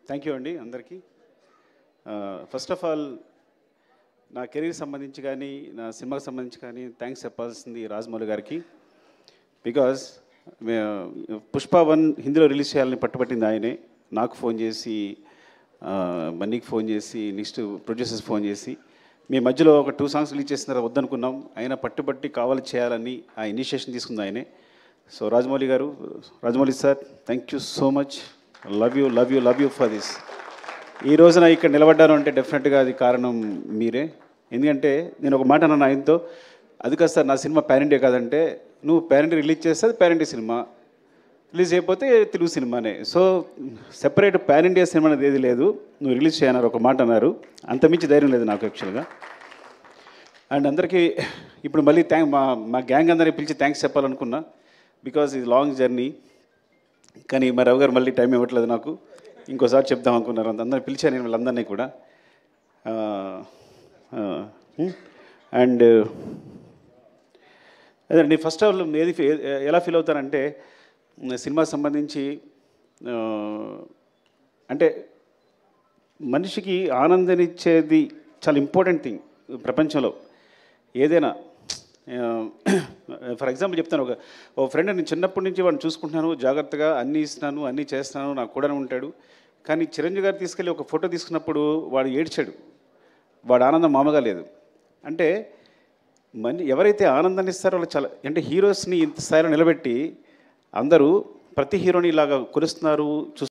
Thank you అండి అందరికీ. First of all నా కెరీర్ సంబంధించి కానీ నా సినిమాకి సంబంధించి కానీ థ్యాంక్స్ చెప్పాల్సింది రాజమౌళి గారికి. బికాజ్ పుష్ప 1 హిందీలో రిలీజ్ చేయాలని పట్టుబట్టింది ఆయనే. నాకు ఫోన్ చేసి, బన్నీకి ఫోన్ చేసి, నెక్స్ట్ ప్రొడ్యూసర్స్ ఫోన్ చేసి, మీ మధ్యలో ఒక 2 సాంగ్స్ రిలీజ్ చేసిన వద్దనుకున్నాం, ఆయన పట్టుబట్టి కావాలి చేయాలని ఆ ఇనిషియేషన్ తీసుకుంది ఆయనే. So Rajamouli sir, thank you so much. Love you for this. ఈ రోజున ఇక్కడ నిలబడ్డాను అంటే డెఫినెట్గా అది కారణం మీరే. ఎందుకంటే నేను ఒక మాట అన్నాను ఆయనతో, అది కాదు సార్ నా సినిమా పాన్ ఇండియా కాదంటే, నువ్వు పాన్ ఇండియా రిలీజ్ చేస్తే అది పాన్ ఇండియా సినిమా, రిలీజ్ అయిపోతే తెలుగు సినిమానే. So separate pan India cinema అనేది ఏది లేదు, నువ్వు రిలీజ్ చేయన్నారు ఒక మాట అన్నారు. అంతమించి ధైర్యం లేదు నాకు యాక్చువల్గా. అండ్ అందరికీ ఇప్పుడు మళ్ళీ మా గ్యాంగ్ అందరినీ పిలిచి థ్యాంక్స్ చెప్పాలనుకున్నా, బికాజ్ ఇది లాంగ్ జర్నీ. కానీ మా రవి గారు మళ్ళీ టైం ఇవ్వట్లేదు నాకు, ఇంకోసారి చెప్దాం అనుకున్నారు. అందరిని పిలిచాను నేను వీళ్ళందరినీ కూడా. అండ్ అదే ఫస్ట్ ఆఫ్ ఆల్ ఎలా ఫీల్ అవుతానంటే, సినిమాకి సంబంధించి అంటే మనిషికి ఆనందాన్నిచ్చేది చాలా ఇంపార్టెంట్ థింగ్ ప్రపంచంలో ఏదైనా. ఫర్ ఎగ్జాంపుల్ చెప్తాను, ఒక ఫ్రెండ్ నేను చిన్నప్పటి నుంచి వాడిని చూసుకుంటున్నాను, జాగ్రత్తగా అన్నీ ఇస్తున్నాను, అన్నీ చేస్తున్నాను, నాకు కూడా ఉంటాడు. కానీ చిరంజీవి గారు తీసుకెళ్ళి ఒక ఫోటో తీసుకున్నప్పుడు వాడు ఏడ్చాడు, వాడు ఆనందం మామూలుగా లేదు. అంటే ఎవరైతే ఆనందాన్ని ఇస్తారో వాళ్ళు చాలా, అంటే హీరోస్ని ఇంత స్థాయిలో నిలబెట్టి అందరూ ప్రతి హీరోని ఇలాగా కొలుస్తున్నారు.